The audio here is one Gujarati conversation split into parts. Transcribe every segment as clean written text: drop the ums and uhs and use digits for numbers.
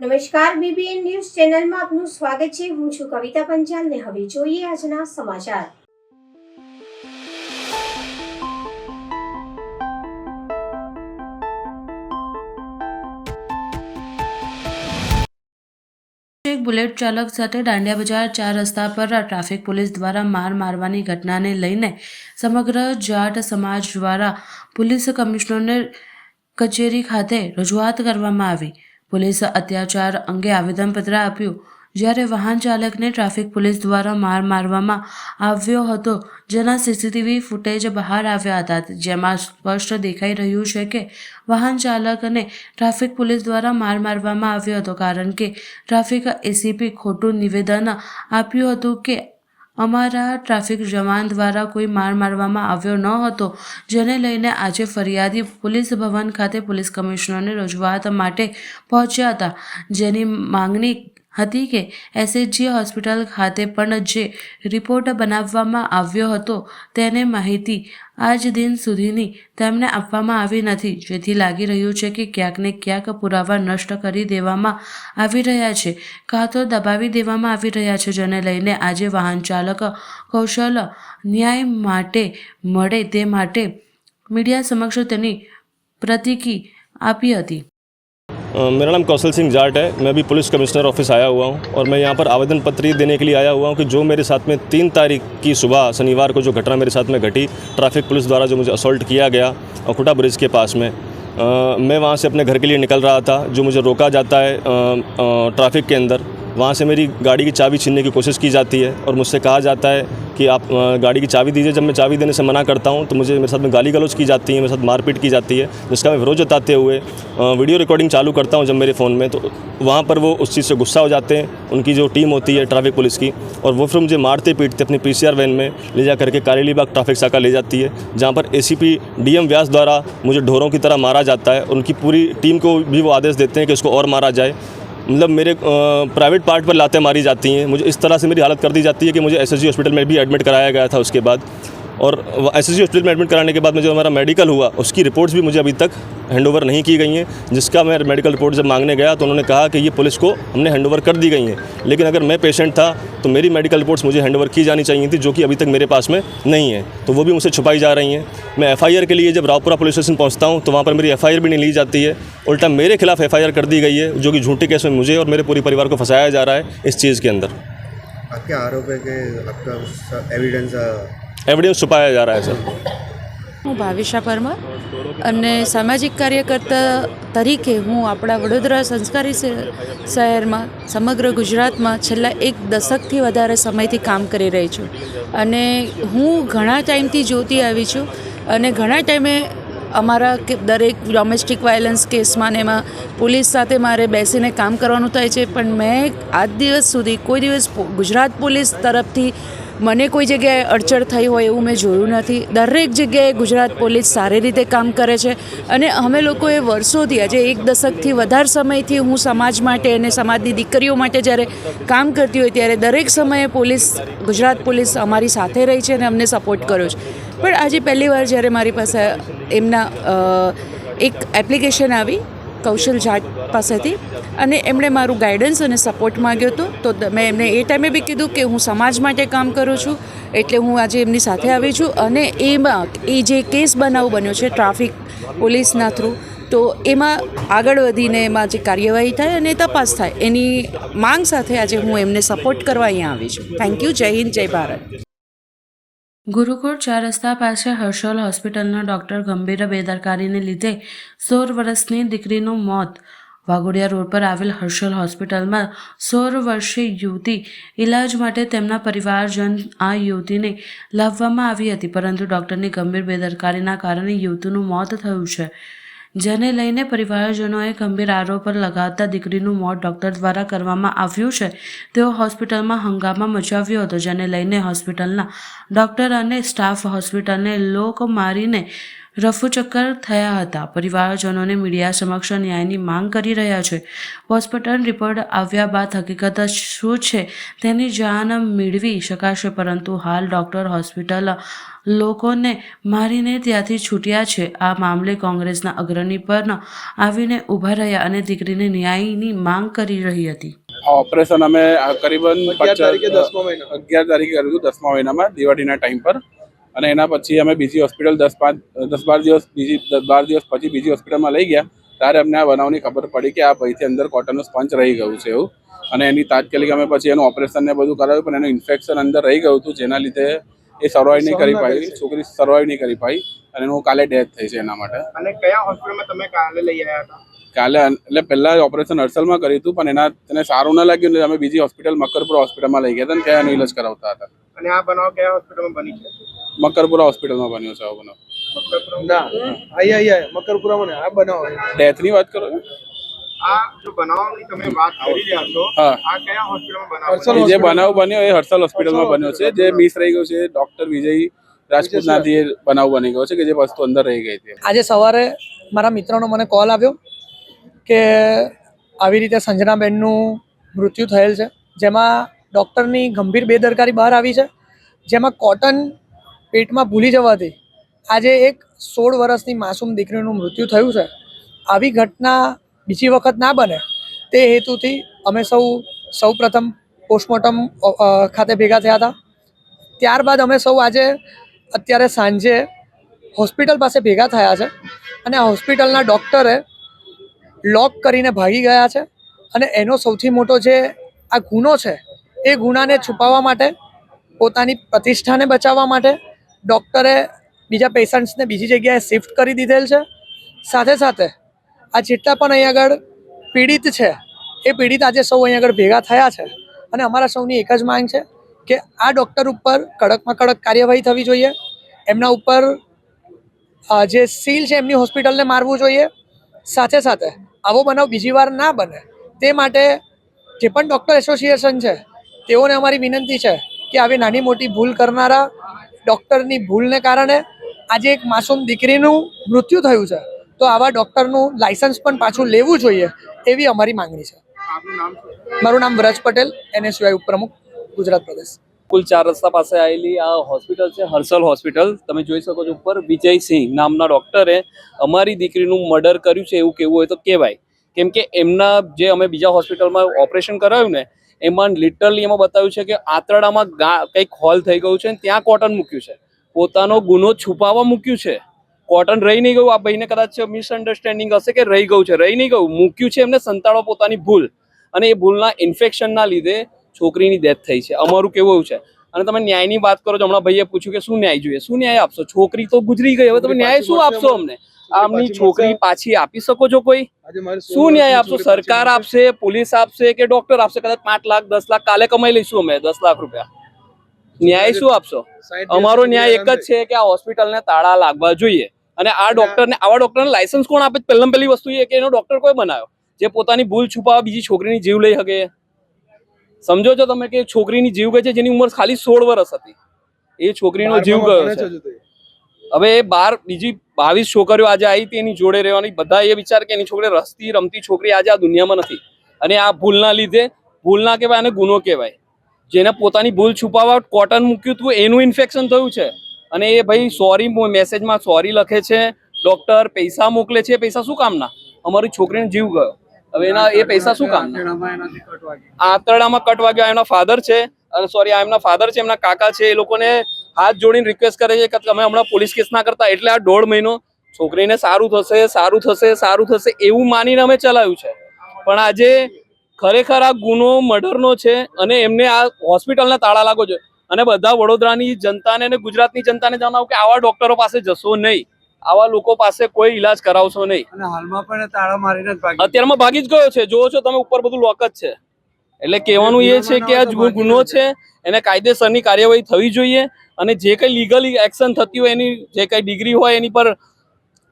નમસ્કાર, બીબીએન ન્યૂઝ ચેનલમાં આપનું સ્વાગત છે. હું છું કવિતા પંચાલ ને હવે જોઈએ આજના સમાચાર. એક બુલેટ ચાલક સાથે દાંડિયા બજાર 4 રસ્તા પર ટ્રાફિક પોલીસ દ્વારા માર મારવાની ઘટનાને લઈને સમગ્ર જાટ સમાજ દ્વારા પોલીસ કમિશનરને કચેરી ખાતે રજૂઆત કરવામાં આવી. પોલીસે અત્યાચાર અંગે આવેદનપત્ર આપ્યું. જ્યારે વાહન ચાલકને ટ્રાફિક પોલીસ દ્વારા માર મારવામાં આવ્યો હતો, જેના સીસીટીવી ફૂટેજ બહાર આવ્યા હતા, જેમાં સ્પષ્ટ દેખાઈ રહ્યું છે કે વાહન ચાલકને ટ્રાફિક પોલીસ દ્વારા માર મારવામાં આવ્યો હતો, કારણ કે ટ્રાફિક એસીપી ખોટું નિવેદન આપ્યું હતું કે અમારા ટ્રાફિક જવાન દ્વારા કોઈ માર મારવામાં આવ્યો ન હતો, જેને લઈને આજે ફરિયાદી પોલીસ ભવન ખાતે પોલીસ કમિશનરને રજૂઆત માટે પહોંચ્યા હતા, જેની માંગણી હતી કે એસએચજી હોસ્પિટલ ખાતે પણ જે રિપોર્ટ બનાવવામાં આવ્યો હતો તેની માહિતી આજ દિન સુધીની તેમને આપવામાં આવી નથી, જેથી લાગી રહ્યું છે કે ક્યાંક ને ક્યાંક પુરાવા નષ્ટ કરી દેવામાં આવી રહ્યા છે, કાં તો દબાવી દેવામાં આવી રહ્યા છે, જેને લઈને આજે વાહન ચાલક કૌશલ ન્યાય માટે મળે તે માટે मीडिया समक्ष તેની प्रतिक्रिया આપી હતી. मेरा नाम कौशल सिंह जाट है. मैं अभी पुलिस कमिश्नर ऑफिस आया हुआ हूँ और मैं यहाँ पर आवेदन पत्र देने के लिए आया हुआ हूँ कि जो मेरे साथ में 3 तारीख की सुबह शनिवार को जो घटना मेरे साथ में घटी, ट्रैफिक पुलिस द्वारा जो मुझे असॉल्ट किया गया खुटा ब्रिज के पास में, मैं वहाँ से अपने घर के लिए निकल रहा था. जो मुझे रोका जाता है ट्रैफिक के अंदर, वहाँ से मेरी गाड़ी की चाबी छीनने की कोशिश की जाती है और मुझसे कहा जाता है कि आप गाड़ी की चाबी दीजिए. जब मैं चाबी देने से मना करता हूँ तो मुझे मेरे साथ में गाली गलौज की जाती है, मेरे साथ मारपीट की जाती है, जिसका मैं विरोध जताते हुए वीडियो रिकॉर्डिंग चालू करता हूँ जब मेरे फ़ोन में, तो वहाँ पर वो उस चीज़ से गुस्सा हो जाते हैं. उनकी जो टीम होती है ट्रैफिक पुलिस की, और वो फिर मुझे मारते पीटते अपनी पीसीआर वैन में ले जा करके कारेलीबाग ट्रैफिक शाखा ले जाती है, जहाँ पर एसीपी डीएम व्यास द्वारा मुझे ढोरों की तरह मारा जाता है. उनकी पूरी टीम को भी वो आदेश देते हैं कि इसको और मारा जाए. मतलब मेरे प्राइवेट पार्ट पर लातें मारी जाती हैं. मुझे इस तरह से मेरी हालत कर दी जाती है कि मुझे एसएसजी हॉस्पिटल में भी एडमिट कराया गया था उसके बाद, और एसएसजी हॉस्पिटल में एडमिट कराने के बाद में जो हमारा मेडिकल हुआ उसकी रिपोर्ट्स भी मुझे अभी तक हैंडओवर नहीं की गई हैं, जिसका मैं मेडिकल रिपोर्ट जब मांगने गया तो उन्होंने कहा कि ये पुलिस को हमने हैंडओवर कर दी गई हैं. लेकिन अगर मैं पेशेंट था तो मेरी मेडिकल रिपोर्ट्स मुझे हैंडओवर की जानी चाहिए थी, जो कि अभी तक मेरे पास में नहीं है, तो वो भी मुझसे छुपाई जा रही हैं. मैं एफआईआर के लिए जब रावपुरा पुलिस स्टेशन पहुँचता हूँ तो वहाँ पर मेरी एफआईआर भी नहीं ली जाती है, उल्टा मेरे खिलाफ एफआईआर कर दी गई है, जो कि झूठे केस में मुझे और मेरे पूरे परिवार को फंसाया जा रहा है इस चीज़ के अंदर. क्या आरोप है कि आपका एविडेंस छुपाया जा रहा है सर. હું ભાવિશા પરમાર અને સામાજિક કાર્યકર્તા તરીકે હું આપણા વડોદરા સંસ્કારી શહેરમાં સમગ્ર ગુજરાતમાં છેલ્લા 1 દશકથી વધારે સમયથી કામ કરી રહી છું, અને હું ઘણા ટાઈમથી જોતી આવી છું, અને ઘણા ટાઈમે અમારા દરેક ડોમેસ્ટિક વાયલન્સ કેસમાં ને એમાં પોલીસ સાથે મારે બેસીને કામ કરવાનું થાય છે, પણ મેં આજ દિવસ સુધી કોઈ દિવસ ગુજરાત પોલીસ તરફથી મને કોઈ જગ્યાએ અડચણ થઈ હોય એવું મેં જોયું નથી. દરેક જગ્યાએ ગુજરાત પોલીસ સારી રીતે કામ કરે છે, અને અમે લોકોએ વર્ષોથી, આજે 1 દશકથી વધારે સમયથી હું સમાજ માટે અને સમાજની દીકરીઓ માટે જ્યારે કામ કરતી હોય ત્યારે દરેક સમયે ગુજરાત પોલીસ અમારી સાથે રહી છે અને અમને સપોર્ટ કર્યો છે. પણ આજે પહેલી વાર જ્યારે મારી પાસે એમના એક એપ્લિકેશન આવી કૌશલ જાટ પાસેથી, અને એમણે મારું ગાઈડન્સ અને સપોર્ટ માગ્યો હતો, તો મેં એમને એ ટાઈમે બી કીધું કે હું સમાજ માટે કામ કરું છું, એટલે હું આજે એમની સાથે આવી છું. અને એમાં એ જે કેસ બનાવ બન્યો છે ટ્રાફિક પોલીસના થ્રુ, તો એમાં આગળ વધીને એમાં જે કાર્યવાહી થાય અને તપાસ થાય એની માંગ સાથે આજે હું એમને સપોર્ટ કરવા અહીંયા આવી છું. Thank you. જય હિન્દ, જય ભારત. ગુરુકુળ 4 રસ્તા પાસે હર્ષલ હોસ્પિટલના ડૉક્ટર ગંભીર બેદરકારીને લીધે 16 વર્ષની દીકરીનું મોત. વાઘોડિયા રોડ પર આવેલ હર્ષલ હોસ્પિટલમાં 16 વર્ષીય યુવતી ઇલાજ માટે તેમના પરિવારજન આ યુવતીને લાવવામાં આવી હતી, પરંતુ ડૉક્ટરની ગંભીર બેદરકારીના કારણે યુવતીનું મોત થયું છે, જેને લઈને પરિવારજનોએ ગંભીર આરોપ લગાવતા દીકરીનું મોત ડૉક્ટર દ્વારા કરવામાં આવ્યું છે. તેઓ હોસ્પિટલમાં હંગામા મચાવ્યો હતો, જેને લઈને હોસ્પિટલના ડૉક્ટર અને સ્ટાફ હોસ્પિટલને લોક મારીને રફુચક્કર થયા હતા. પરિવારજનોને મીડિયા સમક્ષ ન્યાયની માંગ કરી રહ્યા છે. હોસ્પિટલ રિપોર્ટ આવ્યા બાદ હકીકત શું છે તેની જાણ મેળવી શકાશે, પરંતુ હાલ ડૉક્ટર હોસ્પિટલ લોકોને મારીને ત્યાંથી છૂટ્યા છે. આ મામલે કોંગ્રેસના અગ્રણી પણ આવીને ઊભા રહ્યા અને દીકરીને ન્યાયની માંગ કરી રહી હતી. ऑपरेशन हमें करीबन 11 तारीखे કર્યું હતું 10મા મહિનામાં દિવાળીના ટાઈમ પર, અને એના પછી અમે બીજી હોસ્પિટલ 10-12 દિવસ પછી બીજી હોસ્પિટલમાં લઈ ગયા. ત્યારે અમને આ બનાવની ખબર પડી કે આ ભાઈથી અંદર કોટનનું સ્પંચ રહી ગયું છે એવું, અને એની તાત્કાલિક અમે પછી એનું ઓપરેશન ને બધું કરાવ્યું, પણ એનું ઇન્ફેક્શન અંદર રહી ગયું હતું, જેના લીધે એ સર્વાઈવ નહીં કરી પાઈ, છોકરી સર્વાઈવ નહીં કરી પાઈ, અને એનું કાલે ડેથ થઈ છે એના માટે. અને કયા હોસ્પિટલમાં તમે કાલે લઈ આવ્યા હતા? કાલે એટલે પહેલા ઓપરેશન હર્ષલમાં કર્યું હતું, પણ તેને સારું ન લાગ્યું એટલે અમે બીજી હોસ્પિટલ મકરપુરા હોસ્પિટલમાં લઈ ગયા હતા, ને ત્યાં એનો ઇલાજ કરાવતા હતા. અને આ બનાવ કયા હોસ્પિટલમાં બની છે? મકરપુરા હોસ્પિટલમાં બન્યો છે આ બનાવ. મકરપુરામાં આ બનાવ ડેથની વાત કરો છો? આ જો બનાવની તમે વાત કરી રહ્યા છો, હા, આ કયા હોસ્પિટલમાં બનાવ? જે બનાવ બન્યો એ હર્ષલ હોસ્પિટલમાં બન્યો છે. જે મિસ રહી ગયો છે ડોક્ટર વિજય રાજપૂતનાથી એ બનાવ બની ગયો છે કે જે વસ્તુ અંદર રહી ગઈ હતી. આજે સવારે મારા મિત્રનો મને કોલ આવ્યો કે આવી રીતે સંજનાબેનનું મૃત્યુ થયેલ છે, જેમાં ડૉક્ટરની ગંભીર બેદરકારી બહાર આવી છે, જેમાં કોટન પેટમાં ભૂલી જવાથી આજે એક 16 વર્ષની માસૂમ દીકરીનું મૃત્યુ થયું છે. આવી ઘટના બીજી વખત ના બને તે હેતુથી અમે સૌ પ્રથમ પોસ્ટમોર્ટમ ખાતે ભેગા થયા હતા. ત્યારબાદ અમે સૌ આજે અત્યારે સાંજે હોસ્પિટલ પાસે ભેગા થયા છે, અને આ હોસ્પિટલના ડૉક્ટરે લોક કરીને ભાગી ગયા છે. અને એનો સૌથી મોટો જે આ ગુનો છે એ ગુનાને છુપાવવા માટે, પોતાની પ્રતિષ્ઠાને બચાવવા માટે ડૉક્ટરે બીજા પેશન્ટ્સને બીજી જગ્યાએ શિફ્ટ કરી દીધેલ છે. સાથે સાથે આ જેટલા પણ અહીં આગળ પીડિત છે એ પીડિત આજે સૌ અહીં આગળ ભેગા થયા છે, અને અમારા સૌની એક જ માંગ છે કે આ ડૉક્ટર ઉપર કડકમાં કડક કાર્યવાહી થવી જોઈએ. એમના ઉપર જે સીલ છે એમની હોસ્પિટલને મારવું જોઈએ. સાથે સાથે આવો બનાવ બીજી વાર ના બને તે માટે જે પણ ડૉક્ટર એસોસિએશન છે તેઓને અમારી વિનંતી છે કે આવી નાની મોટી ભૂલ કરનારા ડૉક્ટરની ભૂલને કારણે આજે એક માસૂમ દીકરીનું મૃત્યુ થયું છે, તો આવા ડૉક્ટરનું લાયસન્સ પણ પાછું લેવું જોઈએ એવી અમારી માંગણી છે. આપનું નામ શું? મારું નામ વ્રજ પટેલ, NSUI ઉપપ્રમુખ, ગુજરાત પ્રદેશ. કુલ 4 રસ્તા પાસે આવેલી આ હોસ્પિટલ છે હર્ષલ હોસ્પિટલ. તમે જોઈ શકો છો ઉપર વિજયસિંહ નામના ડૉક્ટરે અમારી દીકરીનું મર્ડર કર્યું છે એવું કહેવું હોય તો કહેવાય, કેમ કે એમના જે અમે બીજા હોસ્પિટલમાં ઓપરેશન કરાવ્યું ને એમાં લિટરલી એમાં બતાવ્યું છે કે આંતરડામાં કંઈક હોલ થઈ ગયું છે, ત્યાં કોટન મૂક્યું છે, પોતાનો ગુનો છુપાવવા મૂક્યું છે. કોટન રહી નહીં ગયું. આ ભાઈને કદાચ મિસઅન્ડરસ્ટેન્ડિંગ હશે કે રહી ગયું છે, રહી નહીં ગયું, મૂક્યું છે એમને સંતાડવા પોતાની ભૂલ, અને એ ભૂલના ઇન્ફેક્શનના લીધે છોકરીની ડેથ થઈ છે. અમારું કેવું એવું છે. અને તમે ન્યાયની વાત કરો છો, હમણાં ભાઈએ પૂછ્યું કે શું ન્યાય જોઈએ, શું ન્યાય આપશો? છોકરી તો ગુજરી ગઈ, હવે તમે ન્યાય શું આપશો અમને? આમની છોકરી પાછી આપી શકો છો? કોઈ શું ન્યાય આપશો? સરકાર આપશે, પોલીસ આપશે કે ડોક્ટર આપશે? કદાચ 5 લાખ 10 લાખ કાલે કમાઈ લઈશું અમે 10 લાખ રૂપિયા. ન્યાય શું આપશો? અમારો ન્યાય એક જ છે કે આ હોસ્પિટલને તાળા લાગવા જોઈએ, અને આ ડોક્ટરને, આવા ડોક્ટરને લાયસન્સ કોણ આપે? પહેલી વસ્તુ એ કે એનો ડોક્ટર કોઈ બનાવ્યો જે પોતાની ભૂલ છુપાવવા બીજી છોકરીની જીવ લઈ શકે? સમજો છો તમે કે છોકરીની જીવ ગઈ છે જેની ઉંમર ખાલી 16 વર્ષ હતી, એ છોકરીનો જીવ ગયો છે. હવે એ બીજી 22 છોકરીઓ આજે આવી હતી એની જોડે રહેવાની, બધા એ વિચાર કે એની છોકરી રમતી છોકરી આજે આ દુનિયામાં નથી, અને આ ભૂલના લીધે, ભૂલ ના કહેવાય અને ગુનો કહેવાય, જેને પોતાની ભૂલ છુપાવવા કોટન મૂક્યું હતું એનું ઇન્ફેક્શન થયું છે. અને એ ભાઈ સોરી મેસેજમાં સોરી લખે છે, ડોક્ટર પૈસા મોકલે છે, પૈસા શું કામના? અમારી છોકરીનો જીવ ગયો, હવે એ પૈસા શું કામના? આંતરડામાં કટ વાગ્યો. એમના ફાધર છે, સોરી એમના ફાધર છે, એમના કાકા છે, એ લોકોને હાથ જોડીને રિક્વેસ્ટ કરે છે કે તમે હમણાં પોલીસ કેસ ના કરતા. એટલે આ 1.5 મહિનો છોકરીને સારું થશે એવું માનીને અમે ચલાવ્યું છે, પણ આજે ખરેખર આ ગુનો મર્ડરનો છે, અને એમને આ હોસ્પિટલને તાળા લાગો છે. અને બધા વડોદરાની જનતાને અને ગુજરાતની જનતાને જણાવો કે આવા ડોક્ટરો પાસે જશો નહીં, આવા લોકો પાસે કોઈ ઈલાજ કરાવશો નહીં. અને હાલમાં પણ તાળા મારીને અત્યારમાં ભાગી જ ગયો છે. જોવો છો તમે ઉપર બધું લોક જ છે. એટલે કહેવાનું એ છે કે આ ગુનો છે, એને કાયદેસરની કાર્યવાહી થવી જોઈએ, અને જે કંઈ લીગલી એક્શન થતી હોય એની જે કંઈ ડિગ્રી હોય એની પર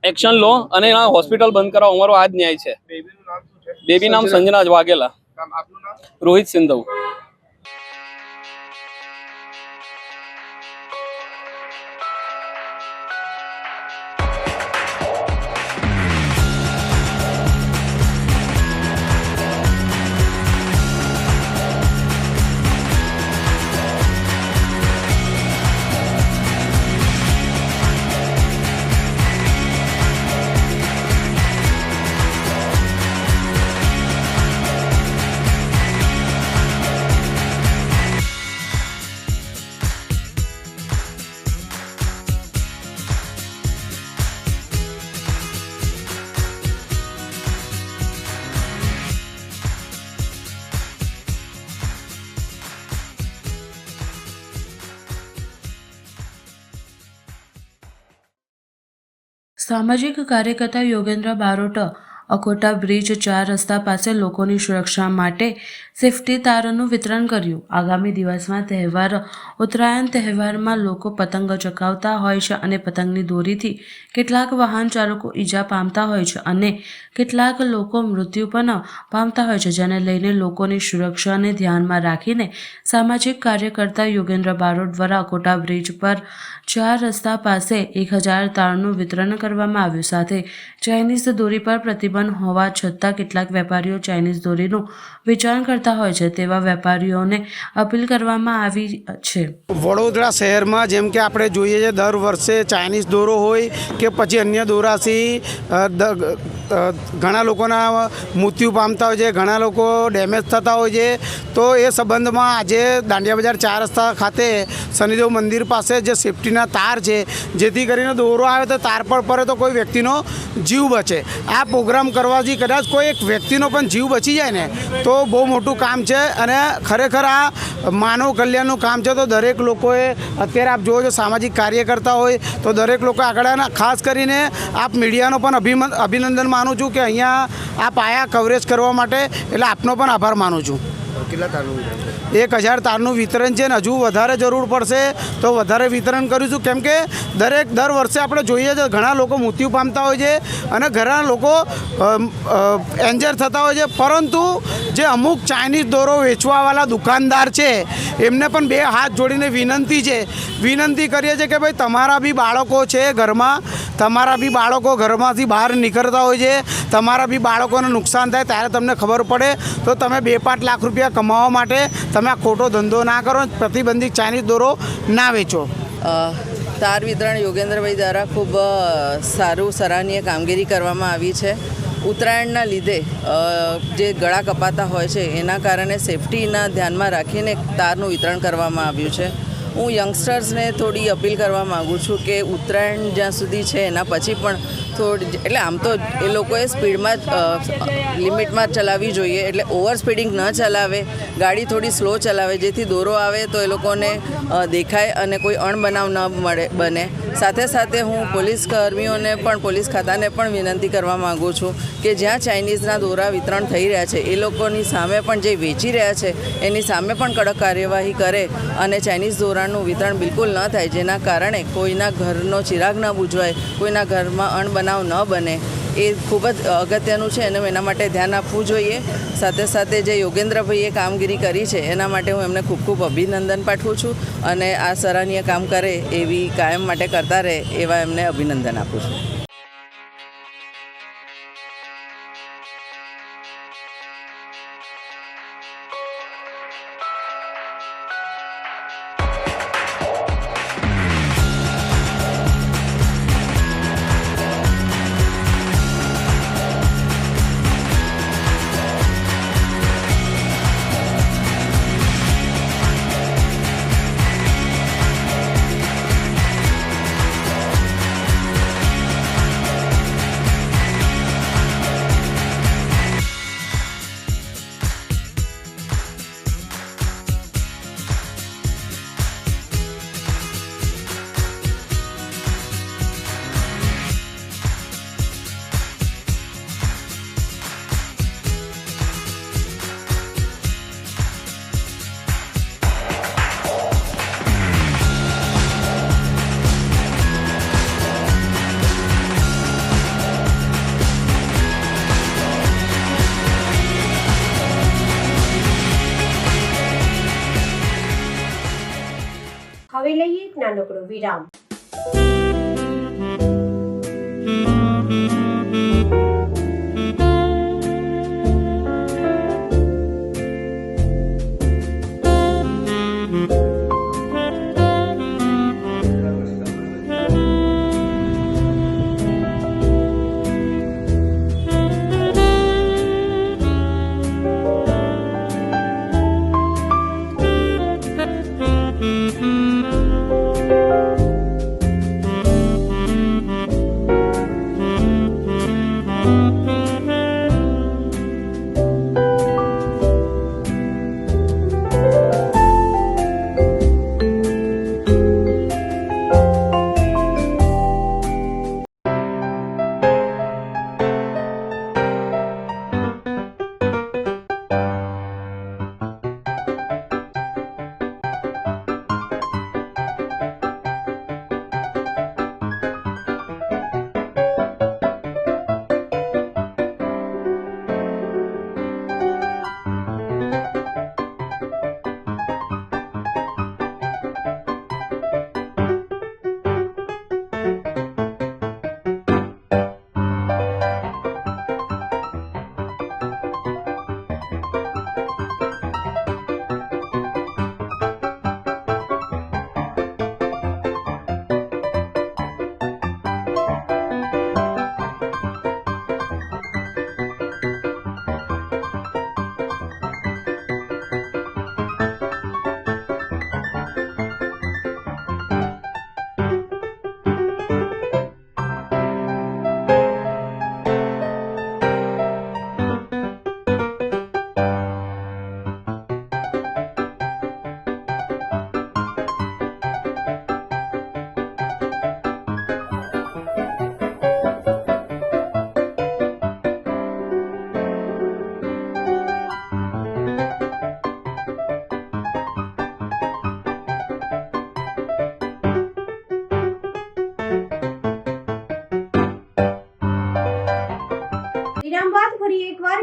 એક્શન લો, અને આ હોસ્પિટલ બંધ કરાવો. અમારો આ જ ન્યાય છે. બેબી નામ સંજના વાઘેલા. રોહિત સિંધવ. સામાજિક કાર્યકર્તા યોગેન્દ્ર બારોટ અકોટા બ્રિજ 4 રસ્તા પાસે લોકોની સુરક્ષા માટે સેફટી તારનું વિતરણ કર્યું. આગામી દિવસમાં તહેવાર ઉત્તરાયણ તહેવારમાં લોકો પતંગ ચગાવતા હોય છે અને પતંગની દોરીથી કેટલાક વાહન ચાલકો ઈજા પામતા હોય છે અને કેટલાક લોકો મૃત્યુ પણ પામતા હોય છે, જેને લઈને લોકોની સુરક્ષાને ધ્યાનમાં રાખીને સામાજિક કાર્યકર્તા યોગેન્દ્ર બારોટ દ્વારા અકોટા બ્રિજ પર 4 રસ્તા પાસે 1000 તારનું વિતરણ કરવામાં આવ્યું. સાથે ચાઇનીઝ દોરી પર પ્રતિબંધ હોવા છતાં કેટલાક વેપારીઓ ચાઇનીઝ દોરીનું વેચાણ કરતા હોય છે, તેવા વેપારીઓને અપીલ કરવામાં આવી છે. વડોદરા શહેરમાં જેમ કે આપણે જોઈએ છે, દર વર્ષે ચાઇનીઝ દોરો હોય કે પછી અન્ય દોરાથી ઘણા લોકોના મૃત્યુ પામતા હોય છે, ઘણા લોકો ડેમેજ થતા હોય છે. તો એ સંબંધમાં આજે દાંડિયા બજાર 4 રસ્તા ખાતે શનિદેવ મંદિર પાસે જે સેફટીના તાર છે, જેથી કરીને દોરો આવે તો તાર પર પડે તો કોઈ વ્યક્તિનો જીવ બચે. આ પ્રોગ્રામ કરવાથી કદાચ કોઈ એક વ્યક્તિનો પણ જીવ બચી જાય ને તો બહુ મોટું કામ છે અને ખરેખર આ માનવ કલ્યાણનું કામ છે. તો દરેક લોકોએ અત્યારે આપ જોવો છો સામાજિક કાર્યકર્તા હોય તો દરેક લોકો આગળ, ખાસ કરીને આપ મીડિયાનો પણ અભિનંદન માનું છું કે અહીંયા આપ આયા કવરેજ કરવા માટે, એટલે આપનો પણ આભાર માનું છું. કેટલા તારનું વિતરણ છે? 1000 તારનું વિતરણ છે ને હજુ વધારે જરૂર પડશે તો વધારે વિતરણ કરીશું, કેમ કે દર વર્ષે આપણે જોઈએ છીએ ઘણા લોકો મૃત્યુ પામતા હોય છે અને ઘણા લોકો એન્જર થતા હોય છે. પરંતુ જે અમુક ચાઇનીઝ દોરો વેચવાવાળા દુકાનદાર છે એમને પણ 2 હાથ જોડીને વિનંતી કરીએ છીએ કે ભાઈ તમારા બી બાળકો છે ઘરમાં, તમારા બી બાળકો ઘરમાંથી બહાર નીકળતા હોય છે, તમારા બી બાળકોને નુકસાન થાય ત્યારે તમને ખબર પડે તો તમે 2-5 લાખ રૂપિયા કમાવા માટે તમે આ ખોટો ધંધો ના કરો, પ્રતિબંધિત ચાઇનીઝ દોરો ના વેચો. તાર વિતરણ યોગેન્દ્રભાઈ દ્વારા ખૂબ સારું સરાહનીય કામગીરી કરવામાં આવી છે. ઉત્તરાયણના લીધે જે ગળા કપાતા હોય છે એના કારણે સેફટીના ધ્યાનમાં રાખીને તારનું વિતરણ કરવામાં આવ્યું છે. હું યંગસ્ટર્સને થોડી અપીલ કરવા માગું છું કે ઉત્તરાયણ જ્યાં સુધી છે એના પછી પણ એટલે આમ તો એ લોકોએ સ્પીડમાં લિમિટમાં ચલાવવી જોઈએ, એટલે ઓવર સ્પીડિંગ ન ચલાવે, ગાડી થોડી સ્લો ચલાવે, જેથી દોરો આવે તો એ લોકોને દેખાય અને કોઈ અણબનાવ ન બને. સાથે સાથે હું પોલીસ કર્મીઓને પણ, પોલીસ ખાતાને પણ વિનંતી કરવા માગું છું કે જ્યાં ચાઇનીઝના દોરા વિતરણ થઈ રહ્યા છે એ લોકોની સામે પણ, જે વેચી રહ્યા છે એની સામે પણ કડક કાર્યવાહી કરે અને ચાઇનીઝ દોરાનું વિતરણ બિલકુલ ન થાય, જેના કારણે કોઈના ઘરનો ચિરાગ ન બુજવાય, કોઈના ઘરમાં અણબનાવ ન બને. એ ખૂબ જ અગત્યનું છે અને એના માટે ધ્યાન આપવું જોઈએ. સાથે સાથે જે યોગેન્દ્રભાઈએ કામગીરી કરી છે એના માટે હું એમને ખૂબ ખૂબ અભિનંદન પાઠવું છું અને આ સરાહનીય કામ કરે એવી કાયમ માટે કરતા રહે એવા એમને અભિનંદન આપું છું. હવે લઈએ એક નાનકડો વિરામ.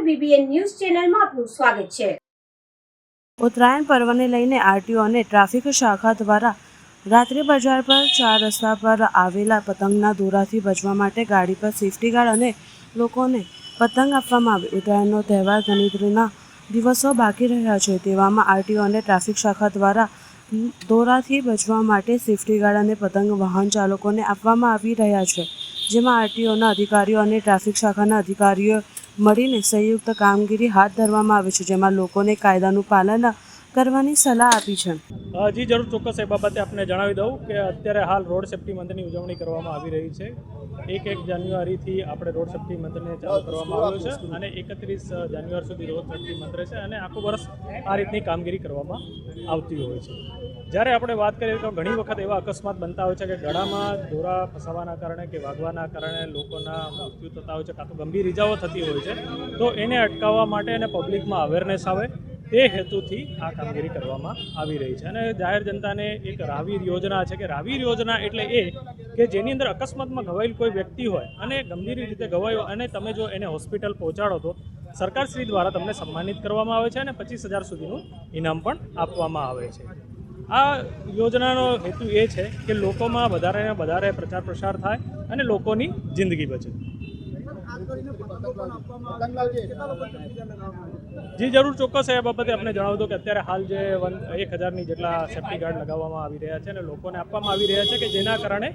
BBN ન્યૂઝ ચેનલમાં આપનું સ્વાગત છે. ઉત્તરાયણ પર્વને લઈને આરટીઓ અને ટ્રાફિક શાખા દ્વારા રાત્રિ બજાર પર 4 રસ્તા પર આવેલા પતંગના દોરાથી બચવા માટે ગાડી પર સેફટી ગાર્ડ અને લોકોને પતંગ આપવામાં આવી. ઉત્તરાયણનો તહેવાર ગણતરીના દિવસો બાકી રહ્યા છે, તેવામાં આરટીઓ અને ટ્રાફિક શાખા દ્વારા દોરાથી બચવા માટે સેફટી ગાર્ડ અને પતંગ વાહન ચાલકોને આપવામાં આવી રહ્યા છે, જેમાં આરટીઓના અધિકારીઓ અને ટ્રાફિક શાખાના અધિકારીઓ મળીને સંયુક્ત કામગીરી હાથ ધરવામાં આવે છે, જેમાં લોકોને કાયદાનું પાલન કરવાની સલાહ આપી છે. જી જરૂર, ચોક્કસ. એ બાબતે આપને જણાવી દઉં કે અત્યારે હાલ રોડ સેફ્ટી મંથની ઉજવણી કરવામાં આવી રહી છે. 1 જાન્યુઆરીથી આપણે રોડ સેફ્ટી મંથને ચાલુ કરવામાં આવ્યો છે અને 31 જાન્યુઆરી સુધી રોડ સેફ્ટી મંથ રહેશે અને આખું વર્ષ આ રીતની કામગીરી કરવામાં આવતી હોય છે. જ્યારે આપણે વાત કરીએ તો ઘણી વખત એવા અકસ્માત બનતા હોય છે કે ગળામાં દોરા ફસાવાના કારણે કે વાગવાના કારણે લોકોના મૃત્યુ થતા હોય છે, કાં તો ગંભીર ઇજાઓ થતી હોય છે. તો એને અટકાવવા માટે અને પબ્લિકમાં અવેરનેસ આવે તે હેતુથી આ કામગીરી કરવામાં આવી રહી છે. અને જાહેર જનતાને એક રાહવીર યોજના છે કે રાહવીર યોજના એટલે એ કે જેની અંદર અકસ્માતમાં ઘવાયેલ કોઈ વ્યક્તિ હોય અને ગંભીર રીતે ઘવાયો અને તમે જો એને હોસ્પિટલ પહોંચાડો તો સરકારશ્રી દ્વારા તમને સન્માનિત કરવામાં આવે છે અને 25,000 સુધીનું ઇનામ પણ આપવામાં આવે છે. આ યોજનાનો હેતુ એ છે કે લોકોમાં વધારે ને વધારે પ્રચાર પ્રસાર થાય અને લોકોની જિંદગી બચે. જી જરૂર, ચોક્કસ. એ બાબતે આપણે જણાવું દો કે અત્યારે હાલ જે 1,000ની જેટલા સેફ્ટી ગાર્ડ લગાવવામાં આવી રહ્યા છે અને લોકોને આપવામાં આવી રહ્યા છે કે જેના કારણે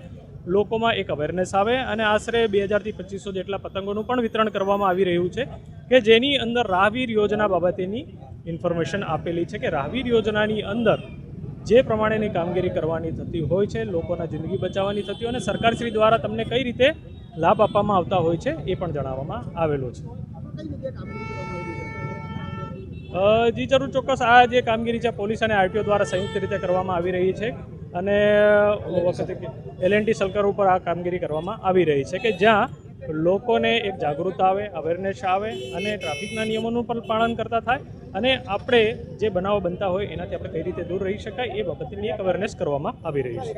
લોકોમાં એક અવેરનેસ આવે અને આશરે 2,000 થી 2,500 જેટલા પતંગોનું પણ વિતરણ કરવામાં આવી રહ્યું છે કે જેની અંદર રાહવીર યોજના બાબતેની ઇન્ફોર્મેશન આપેલી છે કે રાહવીર યોજનાની અંદર જે પ્રમાણેની કામગીરી કરવાની થતી હોય છે, લોકોના જિંદગી બચાવવાની થતી હોય અને સરકારશ્રી દ્વારા તમને કઈ રીતે લાભ આપવામાં આવતા હોય છે એ પણ જણાવવામાં આવેલો છે. જી જરૂર, ચોક્કસ. આ જે કામગીરી છે પોલીસ અને આરટીઓ દ્વારા સંયુક્ત રીતે કરવામાં આવી રહી છે અને વખતે L&T સર્કલ ઉપર આ કામગીરી કરવામાં આવી રહી છે કે જ્યાં લોકોને એક જાગૃતતા આવે, અવેરનેસ આવે અને ટ્રાફિકના નિયમોનું પણ પાલન કરતા થાય અને આપણે જે બનાવો બનતા હોય એનાથી આપણે કઈ રીતે દૂર રહી શકાય એ બાબતની એક અવેરનેસ કરવામાં આવી રહી છે.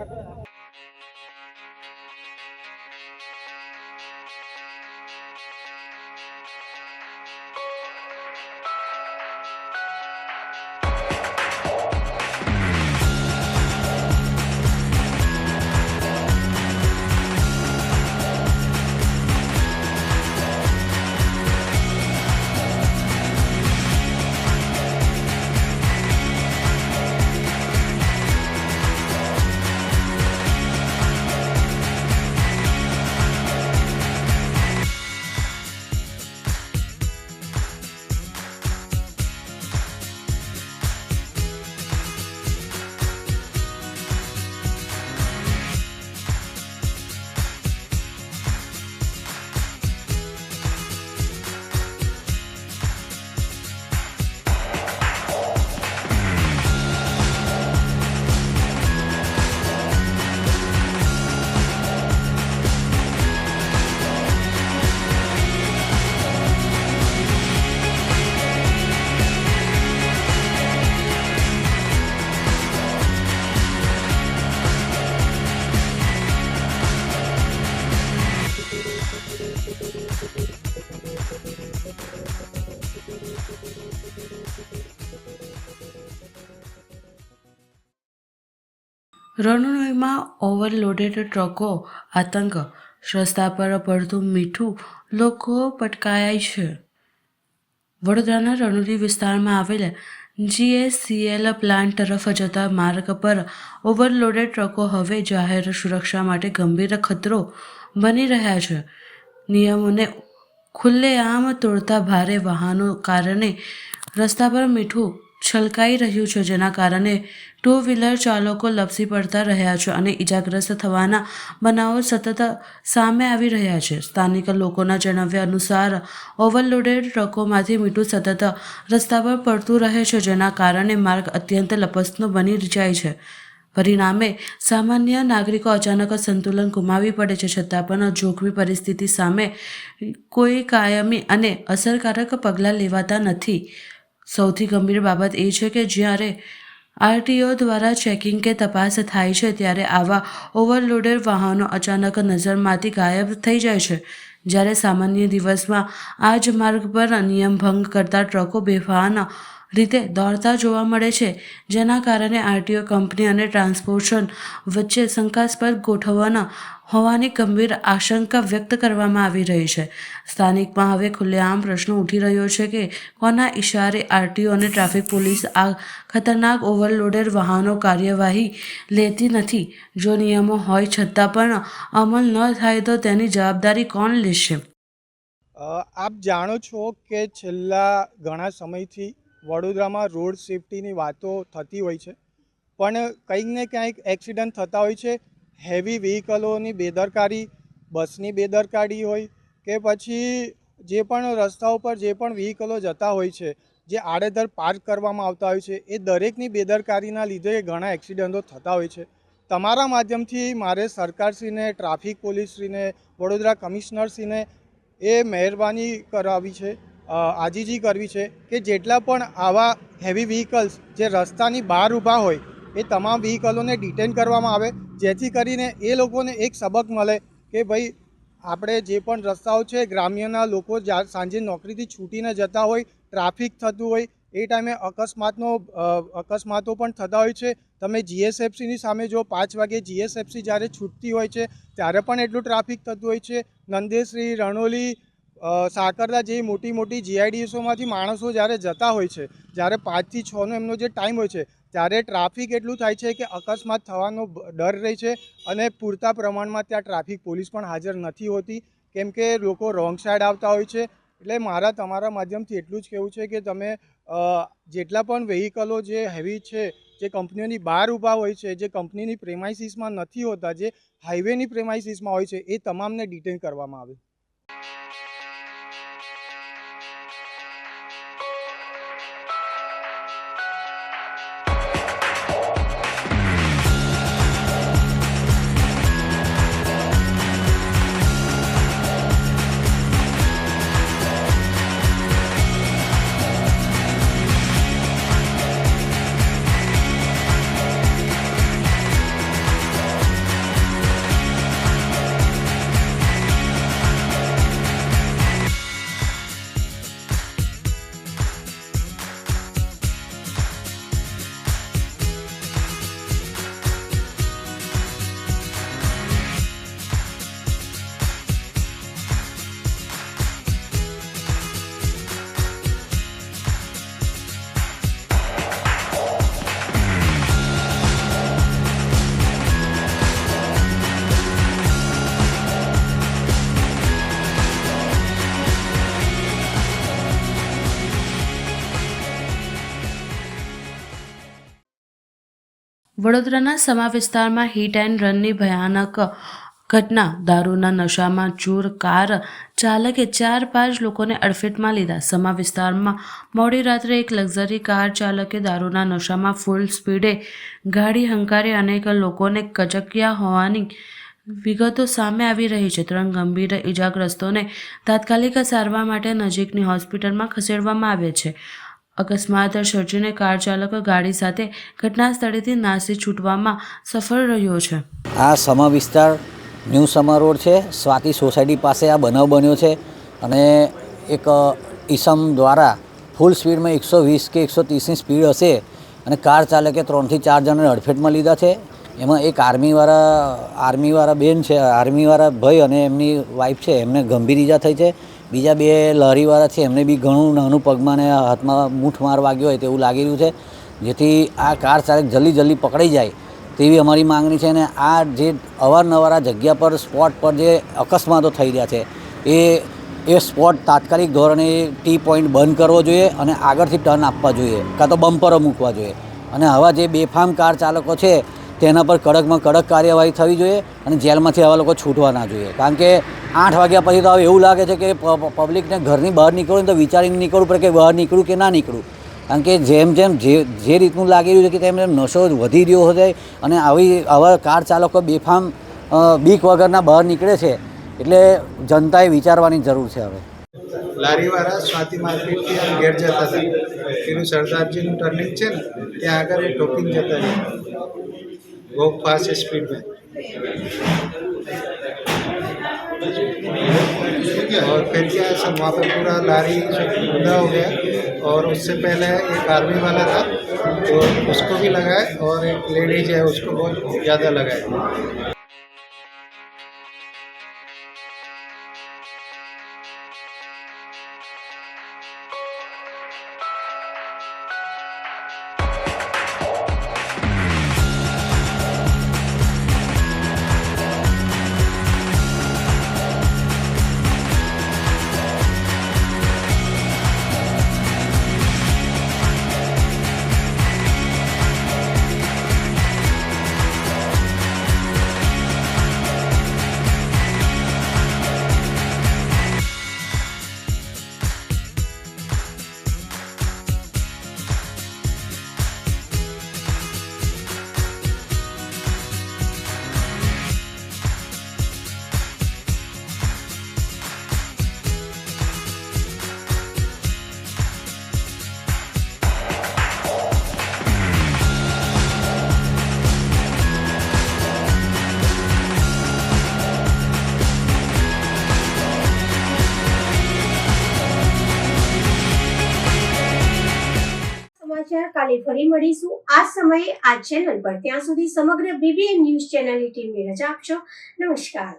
રણનોઈમાં ઓવરલોડેડ ટ્રકો આતંક, રસ્તા પર પડતું મીઠું, લોકો પટકાયા છે. વડોદરાના રણુલી વિસ્તારમાં આવેલ GSCL પ્લાન્ટ તરફ જતા માર્ગ પર ઓવરલોડેડ ટ્રકો હવે જાહેર સુરક્ષા માટે ગંભીર ખતરો બની રહ્યા છે. નિયમોને ખુલ્લેઆમ તોડતા ભારે વાહનો કારણે રસ્તા પર મીઠું છલકાઈ રહ્યું છે, જેના કારણે 2 વ્હીલર ચાલકો લપસી પડતા રહ્યા છે અને ઇજાગ્રસ્ત થવાના બનાવો સતત સામે આવી રહ્યા છે. સ્થાનિક લોકોના જણાવ્યા અનુસાર ઓવરલોડેડ ટ્રકોમાંથી મીઠું સતત રસ્તા પર પડતું રહે છે, જેના કારણે માર્ગ અત્યંત લપસણો બની જાય છે. પરિણામે સામાન્ય નાગરિકો અચાનક સંતુલન ગુમાવી પડે છે. છતાં પણ જોખમી પરિસ્થિતિ સામે કોઈ કાયમી અને અસરકારક પગલાં લેવાતા નથી. સૌથી ગંભીર બાબત એ છે કે જ્યારે આરટીઓ દ્વારા ચેકિંગ કે તપાસ થાય છે ત્યારે આવા ઓવરલોડેડ વાહનો અચાનક નજરમાંથી ગાયબ થઈ જાય છે, જ્યારે સામાન્ય દિવસમાં આ જ માર્ગ પર નિયમ ભંગ કરતા ટ્રકો બેફાન રીતે દોડતા જોવા મળે છે, જેના કારણે આરટીઓ કંપની અને ટ્રાન્સપોર્ટેશન વચ્ચે શંકાસ્પદ ગોઠવણ હોવાની ગંભીર આશંકા વ્યક્ત કરવામાં આવી રહી છે. સ્થાનિકમાં હવે ખુલ્લેઆમ પ્રશ્ન ઉઠી રહ્યો છે કે કોના ઇશારે આરટીઓ અને ટ્રાફિક પોલીસ આ ખતરનાક ઓવરલોડેડ વાહનો કાર્યવાહી લેતી નથી. જો નિયમો હોય છતાં પણ અમલ ન થાય તો તેની જવાબદારી કોણ લેશે? આપ જાણો છો કે છેલ્લા ઘણા સમયથી વડોદરામાં રોડ સેફટીની વાતો થતી હોય છે, પણ કંઈક ને ક્યાંક એક્સિડન્ટ થતા હોય છે. હેવી વ્હીકલોની બેદરકારી, બસની બેદરકારી હોય કે પછી જે પણ રસ્તાઓ પર જે પણ વ્હીકલો જતા હોય છે, જે આડેધડ પાર્ક કરવામાં આવતા હોય છે, એ દરેકની બેદરકારીના લીધે ઘણા એક્સિડન્ટો થતા હોય છે. તમારા માધ્યમથી મારે સરકારશ્રીને, ટ્રાફિક પોલીસશ્રીને, વડોદરા કમિશનરશ્રીને એ મહેરબાની કરાવી છે, આજીજી કરવી છે કે જેટલા પણ આવા હેવી વ્હીકલ્સ જે રસ્તાની બહાર ઊભા હોય એ તમામ વ્હીકલોને ડિટેન કરવામાં આવે, જેથી કરીને એ લોકોને એક સબક મળે કે ભાઈ આપણે જે પણ રસ્તાઓ છે, ગ્રામ્યના લોકો સાંજે નોકરીથી છૂટીને જતા હોય, ટ્રાફિક થતું હોય, એ ટાઈમે અકસ્માતો પણ થતા હોય છે. તમે જીએસએફસીની સામે જો 5 વાગે જીએસએફસી જ્યારે છૂટતી હોય છે ત્યારે પણ એટલું ટ્રાફિક થતું હોય છે. નંદેશ્રી, રણોલી, સાકરદા જેવી મોટી મોટી જીઆઈડીએસોમાંથી માણસો જ્યારે જતા હોય છે, જ્યારે 5 થી 6નો એમનો જે ટાઈમ હોય છે ત્યારે ટ્રાફિક એટલું થાય છે કે અકસ્માત થવાનો ડર રહે છે અને પૂરતા પ્રમાણમાં ત્યાં ટ્રાફિક પોલીસ પણ હાજર નથી હોતી, કેમ કે લોકો રોંગ સાઈડ આવતા હોય છે. એટલે મારા તમારા માધ્યમથી એટલું જ કહેવું છે કે તમે જેટલા પણ વ્હીકલો જે હેવી છે, જે કંપનીઓની બહાર ઊભા હોય છે, જે કંપનીની પ્રેમાઇસીસમાં નથી હોતા, જે હાઈવેની પ્રેમાઇસીસમાં હોય છે, એ તમામને ડિટેન કરવામાં આવે. વડોદરાના સમા વિસ્તારમાં હિટ એન્ડ રનની ભયાનક ઘટના. દારૂના નશામાં ચૂર કાર ચાલકે 4-5 લોકોને અડફેટમાં લીધા. સમા વિસ્તારમાં મોડી રાત્રે એક લક્ઝરી કાર ચાલકે દારૂના નશામાં ફૂલ સ્પીડે ગાડી હંકારી અનેક લોકોને કચક્યા હોવાની વિગતો સામે આવી રહી છે. 3 ગંભીર ઇજાગ્રસ્તોને તાત્કાલિક સારવાર માટે નજીકની હોસ્પિટલમાં ખસેડવામાં આવ્યા છે. અકસ્માત સર્જીને કાર ચાલક ગાડી સાથે ઘટના સ્થળેથી નાસી છૂટવામાં સફળ રહ્યો છે. આ સમા વિસ્તાર ન્યૂ સમા રોડ છે, સ્વાતિ સોસાયટી પાસે આ બનાવ બન્યો છે અને એક ઈસમ દ્વારા ફૂલ સ્પીડમાં 120 કે 130ની સ્પીડ હશે અને કાર ચાલકે 3 થી 4 જણાને અડફેટમાં લીધા છે. એમાં એક આર્મીવાળા બેન છે, આર્મીવાળા ભાઈ અને એમની વાઈફ છે, એમને ગંભીર ઈજા થઈ છે. બીજા 2 લારીવાળા છે, એમને બી ઘણું નાનું પગમાં ને હાથમાં મૂઠ માર વાગ્યો હોય તેવું લાગી રહ્યું છે. જેથી આ કાર ચાલક જલ્દી પકડાઈ જાય તેવી અમારી માંગણી છે. અને આ જે અવારનવાર આ જગ્યા પર સ્પોટ પર જે અકસ્માતો થઈ રહ્યા છે એ સ્પોટ તાત્કાલિક ધોરણે ટી પોઈન્ટ બંધ કરવો જોઈએ અને આગળથી ટર્ન આપવા જોઈએ, કાં તો બમ્પરો મૂકવા જોઈએ. અને આવા જે બેફામ કાર ચાલકો છે તેના પર કડકમાં કડક કાર્યવાહી થવી જોઈએ અને જેલમાંથી આવા લોકો છૂટવા ના જોઈએ. કારણ કે 8 વાગ્યા પછી તો હવે એવું લાગે છે કે પબ્લિકને ઘરની બહાર નીકળવું તો વિચારીને નીકળવું પડે કે બહાર નીકળું કે ના નીકળું. કારણ કે જેમ જે રીતનું લાગી રહ્યું છે કે તેમ નશો વધી રહ્યો છે અને આવા કાર ચાલકો બેફામ બીક વગરના બહાર નીકળે છે, એટલે જનતાએ વિચારવાની જરૂર છે. હવે લારીવાળા સ્વાતિ માર્કેટથી આમ ઘેર જતા હતા, પેલું સરદારજીનું ટર્નિંગ છે ને ત્યાં આગળ એ ટોકિંગ જતા હતા બહુ ફાસ્ટ સ્પીડમાં. और फिर क्या है सर, वहाँ पे पूरा लारी सब गंदा हो गया। और उससे पहले एक आर्मी वाला था तो उसको भी लगाए, और एक लेडीज है उसको बहुत ज़्यादा लगाए। સમાચાર કાલે ફરી મળીશું આ સમયે આ ચેનલ પર. ત્યાં સુધી સમગ્ર BBN ન્યૂઝ ચેનલની ટીમને રજા આપશો. નમસ્કાર.